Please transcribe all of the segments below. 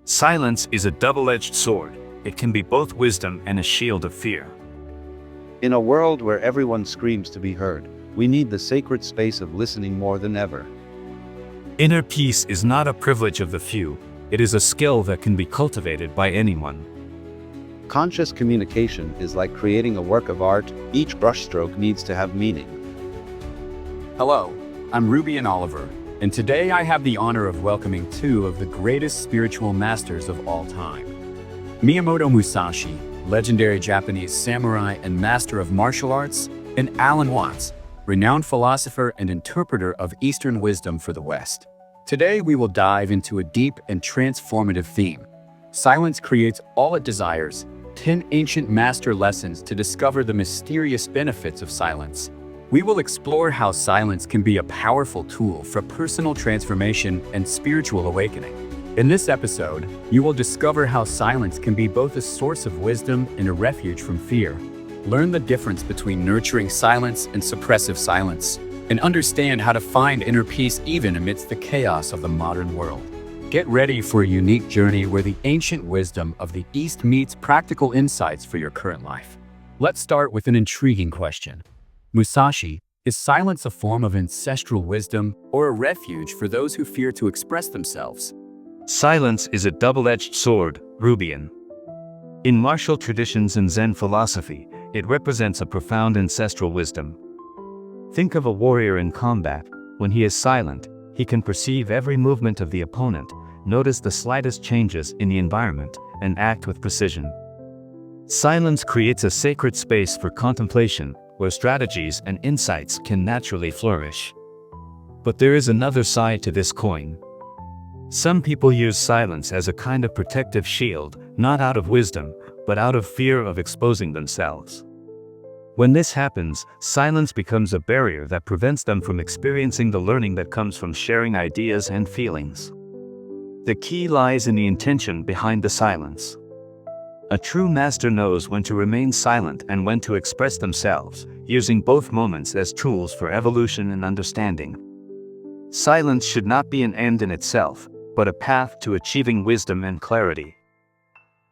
Silence is a double-edged sword. It can be both wisdom and a shield of fear. In a world where everyone screams to be heard, we need the sacred space of listening more than ever. Inner peace is not a privilege of the few. It is a skill that can be cultivated by anyone. Conscious communication is like creating a work of art. Each brushstroke needs to have meaning. Hello, I'm Ruby and Oliver, and today I have the honor of welcoming two of the greatest spiritual masters of all time. Miyamoto Musashi, legendary Japanese samurai and master of martial arts, and Alan Watts, renowned philosopher and interpreter of Eastern wisdom for the West. Today we will dive into a deep and transformative theme. Silence creates all it desires, 10 ancient master lessons to discover the mysterious benefits of silence. We will explore how silence can be a powerful tool for personal transformation and spiritual awakening. In this episode, you will discover how silence can be both a source of wisdom and a refuge from fear. Learn the difference between nurturing silence and suppressive silence, and understand how to find inner peace even amidst the chaos of the modern world. Get ready for a unique journey where the ancient wisdom of the East meets practical insights for your current life. Let's start with an intriguing question. Musashi, is silence a form of ancestral wisdom or a refuge for those who fear to express themselves? Silence is a double-edged sword, Rubian. In martial traditions and Zen philosophy, it represents a profound ancestral wisdom. Think of a warrior in combat. When he is silent, he can perceive every movement of the opponent, notice the slightest changes in the environment, and act with precision. Silence creates a sacred space for contemplation, where strategies and insights can naturally flourish. But there is another side to this coin. Some people use silence as a kind of protective shield, not out of wisdom, but out of fear of exposing themselves. When this happens, silence becomes a barrier that prevents them from experiencing the learning that comes from sharing ideas and feelings. The key lies in the intention behind the silence. A true master knows when to remain silent and when to express themselves, using both moments as tools for evolution and understanding. Silence should not be an end in itself, but a path to achieving wisdom and clarity.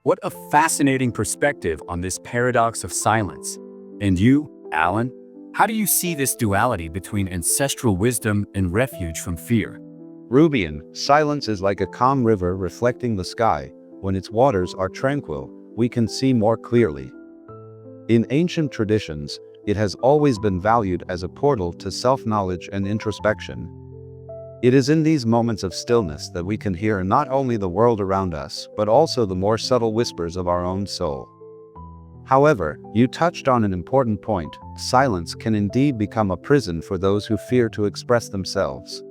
What a fascinating perspective on this paradox of silence. And you, Alan, how do you see this duality between ancestral wisdom and refuge from fear? Rubian, silence is like a calm river reflecting the sky. When its waters are tranquil, we can see more clearly. In ancient traditions, it has always been valued as a portal to self-knowledge and introspection. It is in these moments of stillness that we can hear not only the world around us, but also the more subtle whispers of our own soul. However, you touched on an important point. Silence can indeed become a prison for those who fear to express themselves.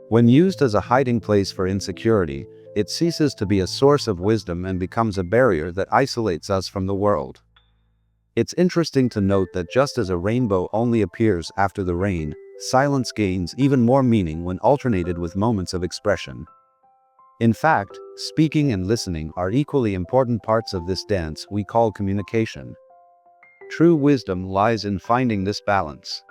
When used as a hiding place for insecurity, it ceases to be a source of wisdom and becomes a barrier that isolates us from the world. It's interesting to note that just as a rainbow only appears after the rain, silence gains even more meaning when alternated with moments of expression. In fact, speaking and listening are equally important parts of this dance we call communication. True wisdom lies in finding this balance.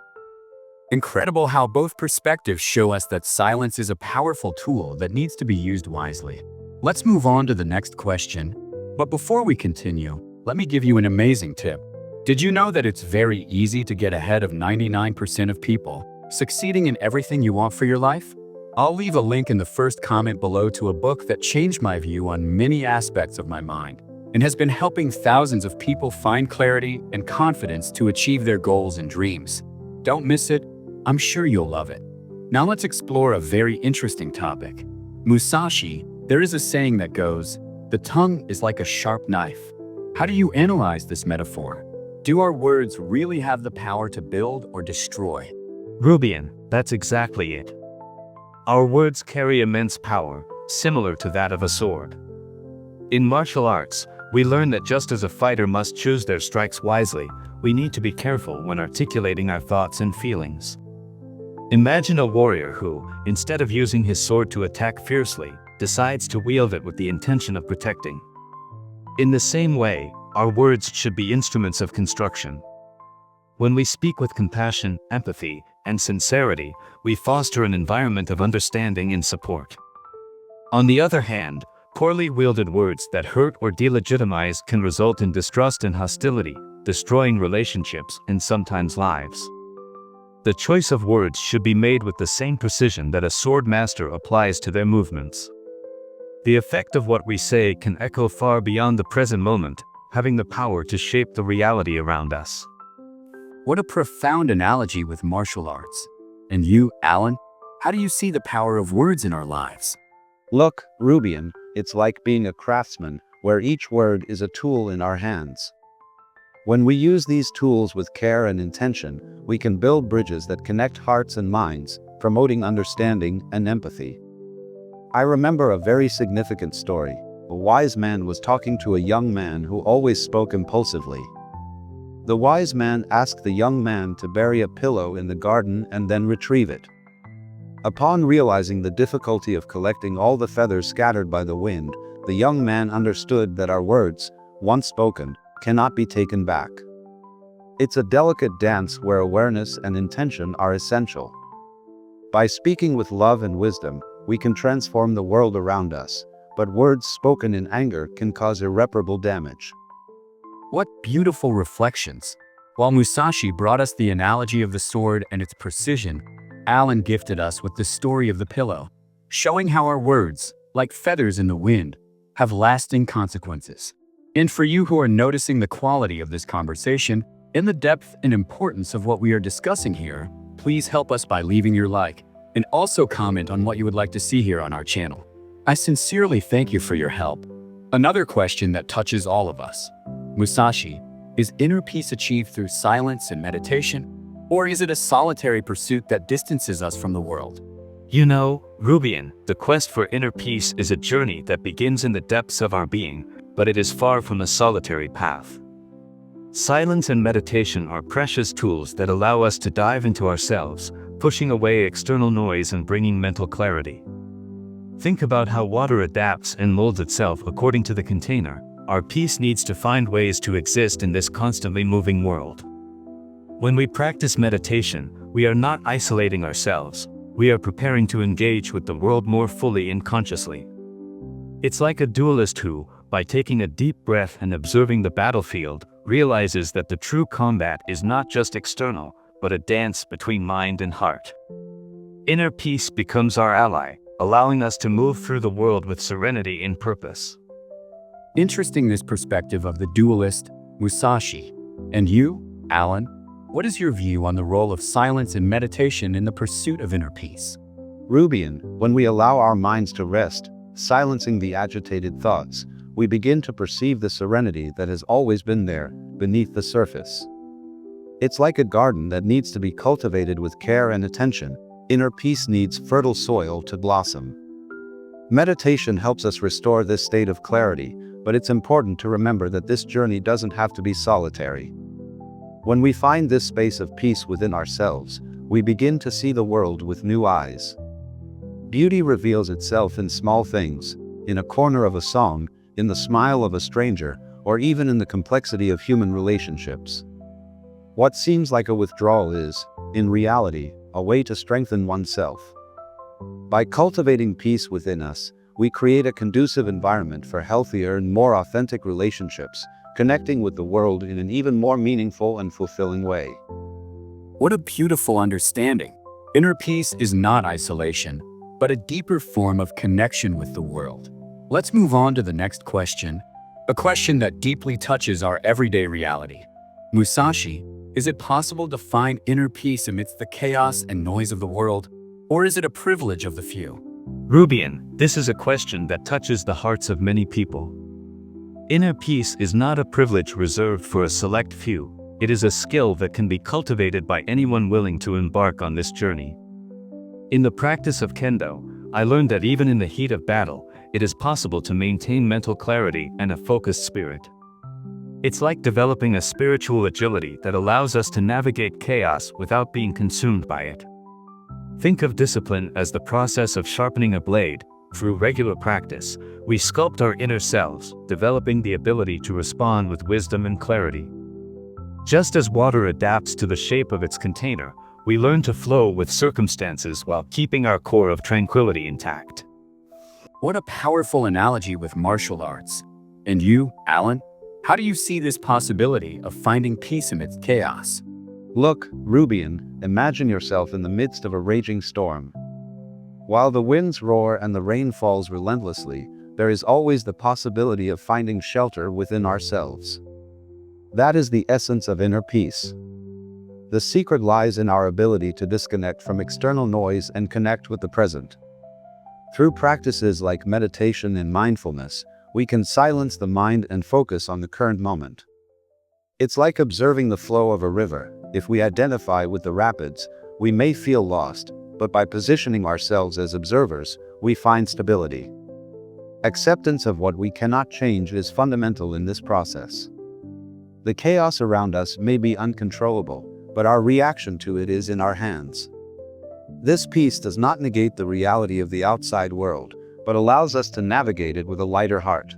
Incredible how both perspectives show us that silence is a powerful tool that needs to be used wisely. Let's move on to the next question. But before we continue, let me give you an amazing tip. Did you know that it's very easy to get ahead of 99% of people, succeeding in everything you want for your life? I'll leave a link in the first comment below to a book that changed my view on many aspects of my mind and has been helping thousands of people find clarity and confidence to achieve their goals and dreams. Don't miss it. I'm sure you'll love it. Now let's explore a very interesting topic. Musashi, there is a saying that goes, "The tongue is like a sharp knife." How do you analyze this metaphor? Do our words really have the power to build or destroy? Rubian, that's exactly it. Our words carry immense power, similar to that of a sword. In martial arts, we learn that just as a fighter must choose their strikes wisely, we need to be careful when articulating our thoughts and feelings. Imagine a warrior who, instead of using his sword to attack fiercely, decides to wield it with the intention of protecting. In the same way, our words should be instruments of construction. When we speak with compassion, empathy, and sincerity, we foster an environment of understanding and support. On the other hand, Poorly wielded words that hurt or delegitimize can result in distrust and hostility, destroying relationships and sometimes lives. The choice of words should be made with the same precision that a sword master applies to their movements. The effect of what we say can echo far beyond the present moment, having the power to shape the reality around us. What a profound analogy with martial arts. And you, Alan, how do you see the power of words in our lives? Look, Rubian, it's like being a craftsman, where each word is a tool in our hands. When we use these tools with care and intention, we can build bridges that connect hearts and minds, promoting understanding and empathy. I remember a very significant story. A wise man was talking to a young man who always spoke impulsively. The wise man asked the young man to bury a pillow in the garden and then retrieve it. Upon realizing the difficulty of collecting all the feathers scattered by the wind, the young man understood that our words, once spoken, cannot be taken back. It's a delicate dance where awareness and intention are essential. By speaking with love and wisdom, we can transform the world around us, but words spoken in anger can cause irreparable damage. What beautiful reflections! While Musashi brought us the analogy of the sword and its precision, Alan gifted us with the story of the pillow, showing how our words, like feathers in the wind, have lasting consequences. And for you who are noticing the quality of this conversation and the depth and importance of what we are discussing here, please help us by leaving your like and also comment on what you would like to see here on our channel. I sincerely thank you for your help. Another question that touches all of us. Musashi, is inner peace achieved through silence and meditation, or is it a solitary pursuit that distances us from the world? You know, Rubian, the quest for inner peace is a journey that begins in the depths of our being, but it is far from a solitary path. Silence and meditation are precious tools that allow us to dive into ourselves, pushing away external noise and bringing mental clarity. Think about how water adapts and molds itself according to the container. Our peace needs to find ways to exist in this constantly moving world. When we practice meditation, we are not isolating ourselves. We are preparing to engage with the world more fully and consciously. It's like a duelist who, by taking a deep breath and observing the battlefield, realizes that the true combat is not just external, but a dance between mind and heart. Inner peace becomes our ally, allowing us to move through the world with serenity and purpose. Interesting, this perspective of the duelist, Musashi. And you, Alan, what is your view on the role of silence and meditation in the pursuit of inner peace? Rubian, when we allow our minds to rest, silencing the agitated thoughts, we begin to perceive the serenity that has always been there, beneath the surface. It's like a garden that needs to be cultivated with care and attention. Inner peace needs fertile soil to blossom. Meditation helps us restore this state of clarity, but it's important to remember that this journey doesn't have to be solitary. When we find this space of peace within ourselves, we begin to see the world with new eyes. Beauty reveals itself in small things, in a corner of a song, in the smile of a stranger, or even in the complexity of human relationships. What seems like a withdrawal is, in reality, a way to strengthen oneself. By cultivating peace within us, we create a conducive environment for healthier and more authentic relationships, connecting with the world in an even more meaningful and fulfilling way. What a beautiful understanding. Inner peace is not isolation, but a deeper form of connection with the world. Let's move on to the next question, a question that deeply touches our everyday reality. Musashi, is it possible to find inner peace amidst the chaos and noise of the world, or is it a privilege of the few? Rubian, this is a question that touches the hearts of many people. Inner peace is not a privilege reserved for a select few. It is a skill that can be cultivated by anyone willing to embark on this journey. In the practice of Kendo, I learned that even in the heat of battle, it is possible to maintain mental clarity and a focused spirit. It's like developing a spiritual agility that allows us to navigate chaos without being consumed by it. Think of discipline as the process of sharpening a blade. Through regular practice, we sculpt our inner selves, developing the ability to respond with wisdom and clarity. Just as water adapts to the shape of its container, we learn to flow with circumstances while keeping our core of tranquility intact. What a powerful analogy with martial arts. And you, Alan? How do you see this possibility of finding peace amidst chaos? Look, Rubian, imagine yourself in the midst of a raging storm. While the winds roar and the rain falls relentlessly, there is always the possibility of finding shelter within ourselves. That is the essence of inner peace. The secret lies in our ability to disconnect from external noise and connect with the present. Through practices like meditation and mindfulness, we can silence the mind and focus on the current moment. It's like observing the flow of a river. If we identify with the rapids, we may feel lost, but by positioning ourselves as observers, we find stability. Acceptance of what we cannot change is fundamental in this process. The chaos around us may be uncontrollable, but our reaction to it is in our hands. This peace does not negate the reality of the outside world, but allows us to navigate it with a lighter heart.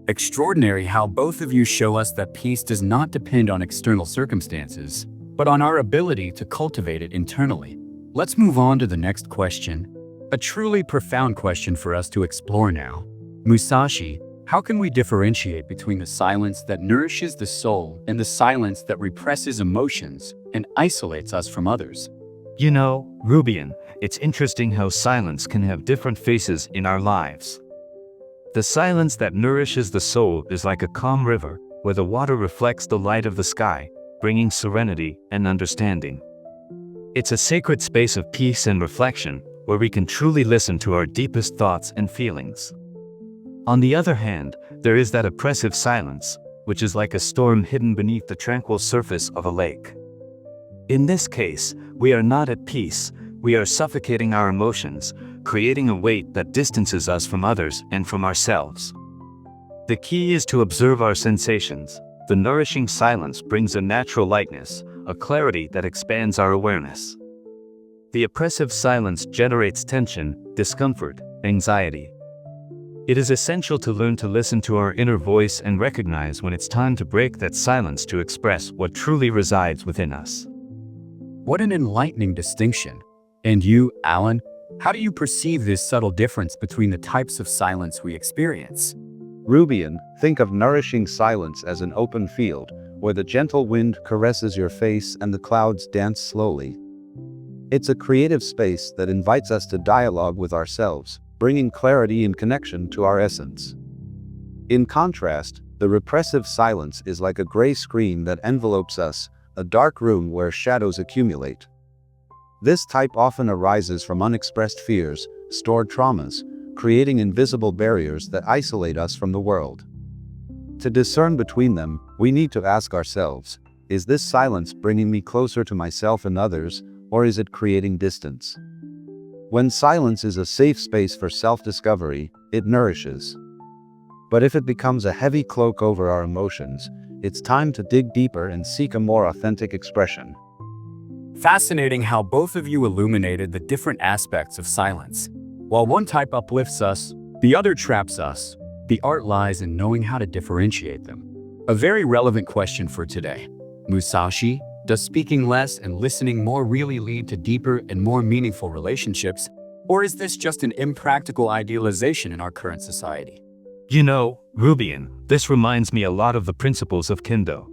Extraordinary how both of you show us that peace does not depend on external circumstances, but on our ability to cultivate it internally. Let's move on to the next question. A truly profound question for us to explore now. Musashi, how can we differentiate between the silence that nourishes the soul and the silence that represses emotions and isolates us from others? You know, Rubian, it's interesting how silence can have different faces in our lives. The silence that nourishes the soul is like a calm river, where the water reflects the light of the sky, bringing serenity and understanding. It's a sacred space of peace and reflection, where we can truly listen to our deepest thoughts and feelings. On the other hand, there is that oppressive silence, which is like a storm hidden beneath the tranquil surface of a lake. In this case, we are not at peace, we are suffocating our emotions, creating a weight that distances us from others and from ourselves. The key is to observe our sensations. The nourishing silence brings a natural lightness, a clarity that expands our awareness. The oppressive silence generates tension, discomfort, anxiety. It is essential to learn to listen to our inner voice and recognize when it's time to break that silence to express what truly resides within us. What an enlightening distinction. And you, Alan, how do you perceive this subtle difference between the types of silence we experience? Rubian, think of nourishing silence as an open field, where the gentle wind caresses your face and the clouds dance slowly. It's a creative space that invites us to dialogue with ourselves, bringing clarity and connection to our essence. In contrast, the repressive silence is like a gray screen that envelopes us, a dark room where shadows accumulate. This type often arises from unexpressed fears, stored traumas, creating invisible barriers that isolate us from the world. To discern between them, we need to ask ourselves, is this silence bringing me closer to myself and others, or is it creating distance? When silence is a safe space for self-discovery, it nourishes. But if it becomes a heavy cloak over our emotions, it's time to dig deeper and seek a more authentic expression. Fascinating how both of you illuminated the different aspects of silence. While one type uplifts us, the other traps us. The art lies in knowing how to differentiate them. A very relevant question for today. Musashi, does speaking less and listening more really lead to deeper and more meaningful relationships? Or is this just an impractical idealization in our current society? You know, Rubian, this reminds me a lot of the principles of Kendo.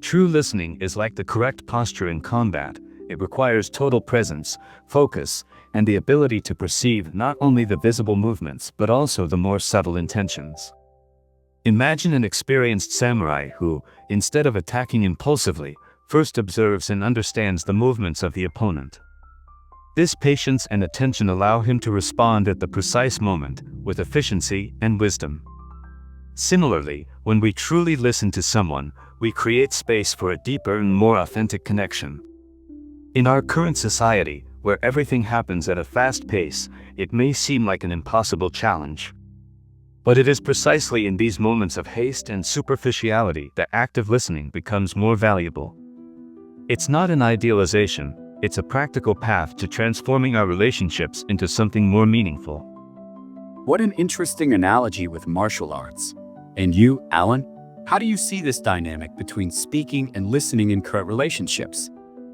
True listening is like the correct posture in combat. It requires total presence, focus, and the ability to perceive not only the visible movements but also the more subtle intentions. Imagine an experienced samurai who, instead of attacking impulsively, first observes and understands the movements of the opponent. This patience and attention allow him to respond at the precise moment, with efficiency and wisdom. Similarly, when we truly listen to someone, we create space for a deeper and more authentic connection. In our current society, where everything happens at a fast pace, it may seem like an impossible challenge. But it is precisely in these moments of haste and superficiality that active listening becomes more valuable. It's not an idealization, it's a practical path to transforming our relationships into something more meaningful. What an interesting analogy with martial arts. And you, Alan, how do you see this dynamic between speaking and listening in current relationships?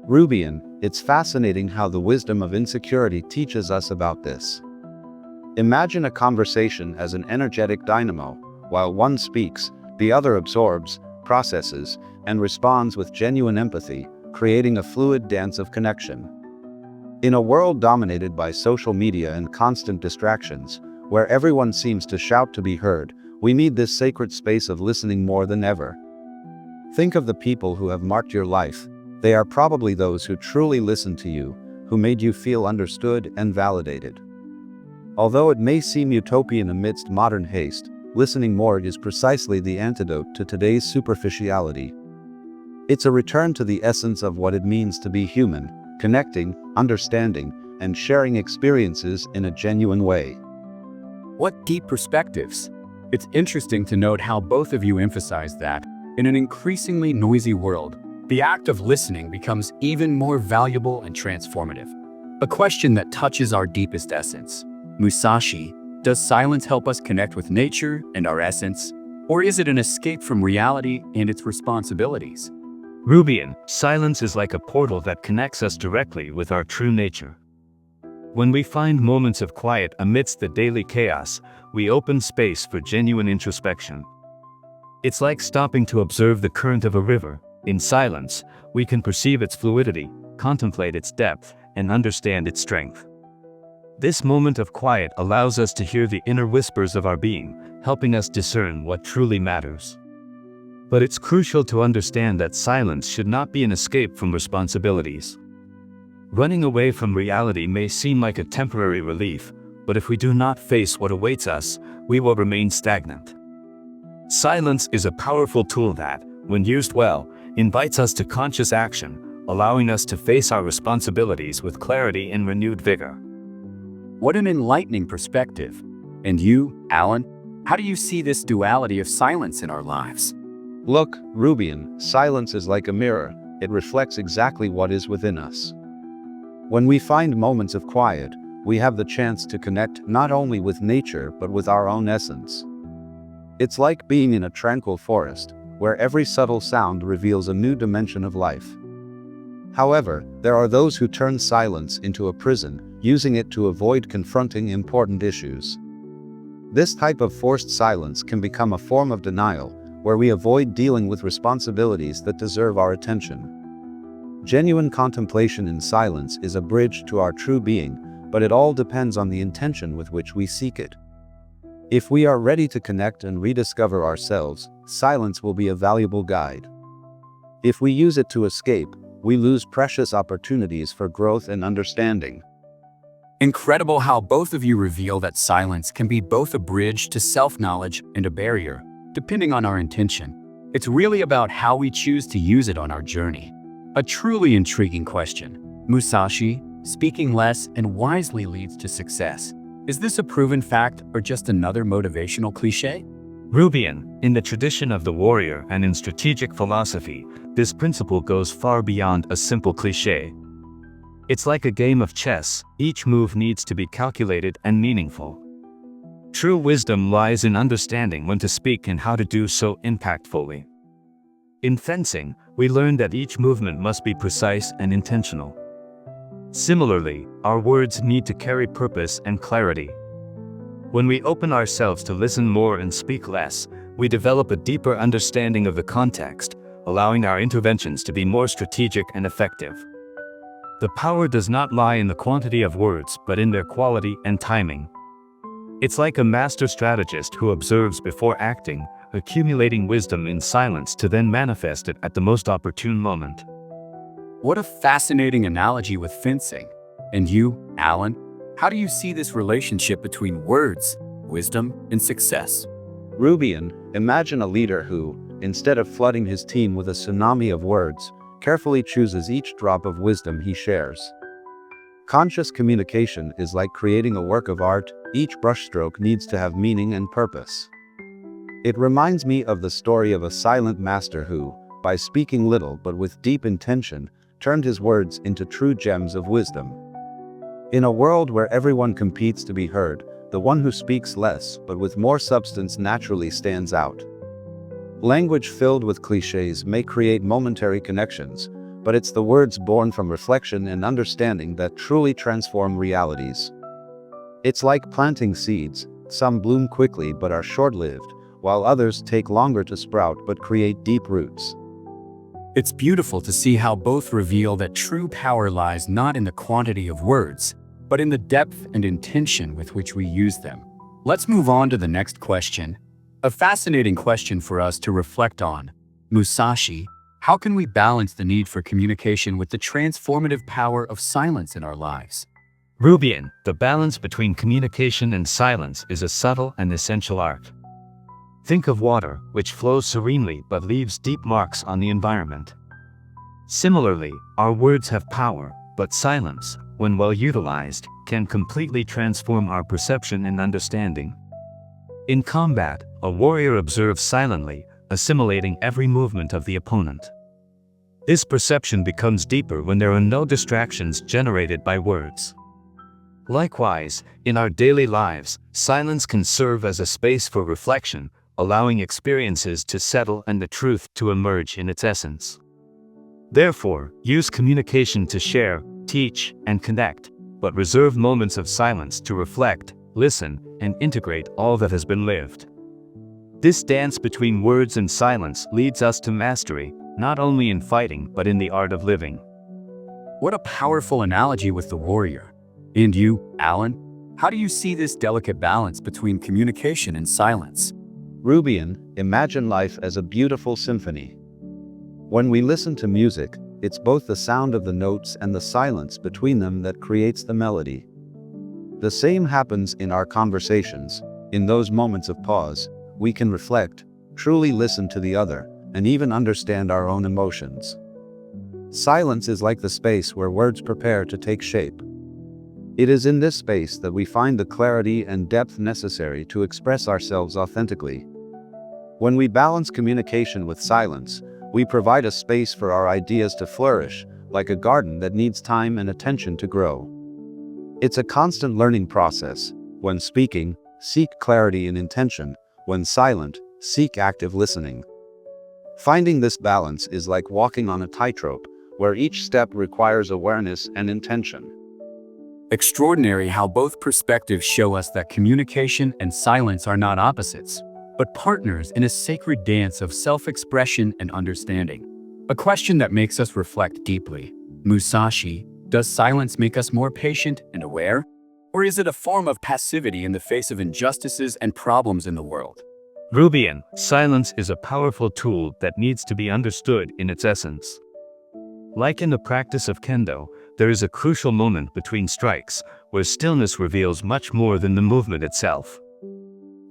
Rubian, it's fascinating how the wisdom of insecurity teaches us about this. Imagine a conversation as an energetic dynamo. While one speaks, the other absorbs, processes, and responds with genuine empathy, creating a fluid dance of connection. In a world dominated by social media and constant distractions, where everyone seems to shout to be heard, we need this sacred space of listening more than ever. Think of the people who have marked your life. They are probably those who truly listened to you, who made you feel understood and validated. Although it may seem utopian amidst modern haste, listening more is precisely the antidote to today's superficiality. It's a return to the essence of what it means to be human, connecting, understanding, and sharing experiences in a genuine way. What deep perspectives! It's interesting to note how both of you emphasize that, in an increasingly noisy world, the act of listening becomes even more valuable and transformative. A question that touches our deepest essence. Musashi, does silence help us connect with nature and our essence, or is it an escape from reality and its responsibilities? Rubian, silence is like a portal that connects us directly with our true nature. When we find moments of quiet amidst the daily chaos, we open space for genuine introspection. It's like stopping to observe the current of a river. In silence, we can perceive its fluidity, contemplate its depth, and understand its strength. This moment of quiet allows us to hear the inner whispers of our being, helping us discern what truly matters. But it's crucial to understand that silence should not be an escape from responsibilities. Running away from reality may seem like a temporary relief, but if we do not face what awaits us, we will remain stagnant. Silence is a powerful tool that, when used well, invites us to conscious action, allowing us to face our responsibilities with clarity and renewed vigor. What an enlightening perspective. And you, Alan, how do you see this duality of silence in our lives? Look, Rubian, silence is like a mirror. It reflects exactly what is within us. When we find moments of quiet, we have the chance to connect not only with nature but with our own essence. It's like being in a tranquil forest, where every subtle sound reveals a new dimension of life. However, there are those who turn silence into a prison, using it to avoid confronting important issues. This type of forced silence can become a form of denial, where we avoid dealing with responsibilities that deserve our attention. Genuine contemplation in silence is a bridge to our true being, but it all depends on the intention with which we seek it. If we are ready to connect and rediscover ourselves, silence will be a valuable guide. If we use it to escape, we lose precious opportunities for growth and understanding. Incredible how both of you reveal that silence can be both a bridge to self-knowledge and a barrier, depending on our intention. It's really about how we choose to use it on our journey. A truly intriguing question. Musashi, speaking less and wisely leads to success. Is this a proven fact or just another motivational cliché? Rubian, in the tradition of the warrior and in strategic philosophy, this principle goes far beyond a simple cliché. It's like a game of chess. Each move needs to be calculated and meaningful. True wisdom lies in understanding when to speak and how to do so impactfully. In fencing, we learn that each movement must be precise and intentional. Similarly, our words need to carry purpose and clarity. When we open ourselves to listen more and speak less, we develop a deeper understanding of the context, allowing our interventions to be more strategic and effective. The power does not lie in the quantity of words but in their quality and timing. It's like a master strategist who observes before acting, accumulating wisdom in silence to then manifest it at the most opportune moment. What a fascinating analogy with fencing. And you, Alan, how do you see this relationship between words, wisdom, and success? Rubian, imagine a leader who, instead of flooding his team with a tsunami of words, carefully chooses each drop of wisdom he shares. Conscious communication is like creating a work of art. Each brushstroke needs to have meaning and purpose. It reminds me of the story of a silent master who, by speaking little but with deep intention, turned his words into true gems of wisdom. In a world where everyone competes to be heard, the one who speaks less but with more substance naturally stands out. Language filled with clichés may create momentary connections, but it's the words born from reflection and understanding that truly transform realities. It's like planting seeds. Some bloom quickly but are short-lived, while others take longer to sprout but create deep roots. It's beautiful to see how both reveal that true power lies not in the quantity of words, but in the depth and intention with which we use them. Let's move on to the next question. A fascinating question for us to reflect on. Musashi, how can we balance the need for communication with the transformative power of silence in our lives? Rubian, the balance between communication and silence is a subtle and essential art. Think of water, which flows serenely but leaves deep marks on the environment. Similarly, our words have power, but silence, when well utilized, can completely transform our perception and understanding. In combat, a warrior observes silently, assimilating every movement of the opponent. This perception becomes deeper when there are no distractions generated by words. Likewise, in our daily lives, silence can serve as a space for reflection, allowing experiences to settle and the truth to emerge in its essence. Therefore, use communication to share, teach, and connect, but reserve moments of silence to reflect, listen, and integrate all that has been lived. This dance between words and silence leads us to mastery, not only in fighting but in the art of living. What a powerful analogy with the warrior. And you, Alan, how do you see this delicate balance between communication and silence? Rubian, imagine life as a beautiful symphony. When we listen to music, it's both the sound of the notes and the silence between them that creates the melody. The same happens in our conversations. In those moments of pause, we can reflect, truly listen to the other, and even understand our own emotions. Silence is like the space where words prepare to take shape. It is in this space that we find the clarity and depth necessary to express ourselves authentically. When we balance communication with silence, we provide a space for our ideas to flourish, like a garden that needs time and attention to grow. It's a constant learning process. When speaking, seek clarity and intention. When silent, seek active listening. Finding this balance is like walking on a tightrope, where each step requires awareness and intention. Extraordinary how both perspectives show us that communication and silence are not opposites, but partners in a sacred dance of self-expression and understanding. A question that makes us reflect deeply. Musashi, does silence make us more patient and aware? Or is it a form of passivity in the face of injustices and problems in the world? Rubian, silence is a powerful tool that needs to be understood in its essence. Like in the practice of kendo, there is a crucial moment between strikes, where stillness reveals much more than the movement itself.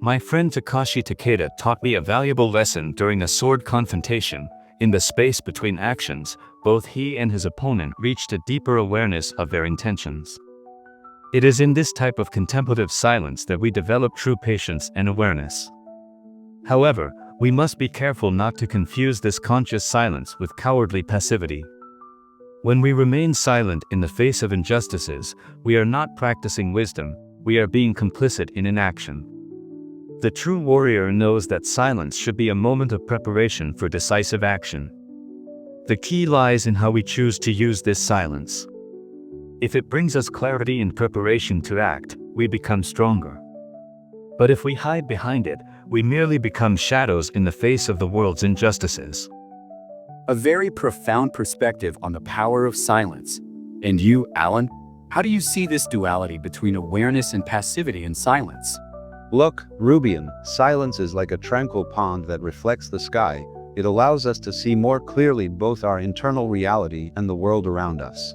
My friend Takashi Takeda taught me a valuable lesson during a sword confrontation. In the space between actions, both he and his opponent reached a deeper awareness of their intentions. It is in this type of contemplative silence that we develop true patience and awareness. However, we must be careful not to confuse this conscious silence with cowardly passivity. When we remain silent in the face of injustices, we are not practicing wisdom, we are being complicit in inaction. The true warrior knows that silence should be a moment of preparation for decisive action. The key lies in how we choose to use this silence. If it brings us clarity and preparation to act, we become stronger. But if we hide behind it, we merely become shadows in the face of the world's injustices. A very profound perspective on the power of silence. And you, Alan, how do you see this duality between awareness and passivity in silence? Look, Rubian, silence is like a tranquil pond that reflects the sky. It allows us to see more clearly both our internal reality and the world around us.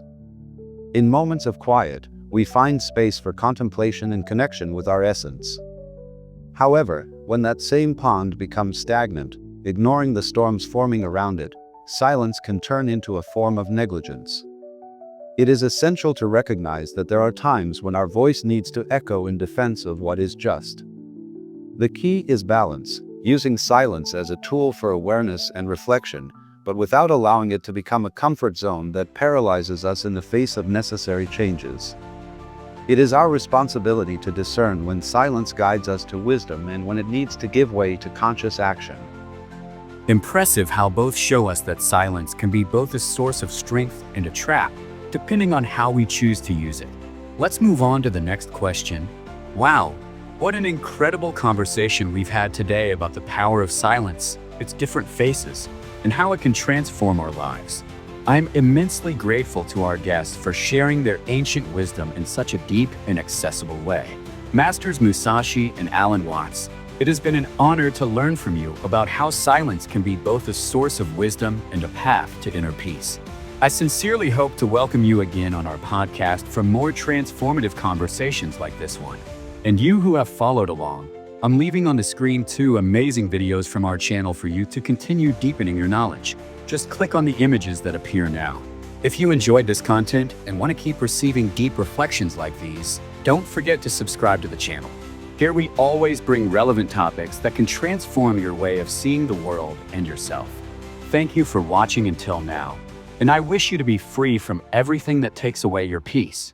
In moments of quiet, we find space for contemplation and connection with our essence. However, when that same pond becomes stagnant, ignoring the storms forming around it, silence can turn into a form of negligence. It is essential to recognize that there are times when our voice needs to echo in defense of what is just. The key is balance, using silence as a tool for awareness and reflection, but without allowing it to become a comfort zone that paralyzes us in the face of necessary changes. It is our responsibility to discern when silence guides us to wisdom and when it needs to give way to conscious action. Impressive how both show us that silence can be both a source of strength and a trap, depending on how we choose to use it. Let's move on to the next question. Wow, what an incredible conversation we've had today about the power of silence, its different faces, and how it can transform our lives. I'm immensely grateful to our guests for sharing their ancient wisdom in such a deep and accessible way. Masters Musashi and Alan Watts, it has been an honor to learn from you about how silence can be both a source of wisdom and a path to inner peace. I sincerely hope to welcome you again on our podcast for more transformative conversations like this one. And you who have followed along, I'm leaving on the screen 2 amazing videos from our channel for you to continue deepening your knowledge. Just click on the images that appear now. If you enjoyed this content and want to keep receiving deep reflections like these, don't forget to subscribe to the channel. Here we always bring relevant topics that can transform your way of seeing the world and yourself. Thank you for watching until now, and I wish you to be free from everything that takes away your peace.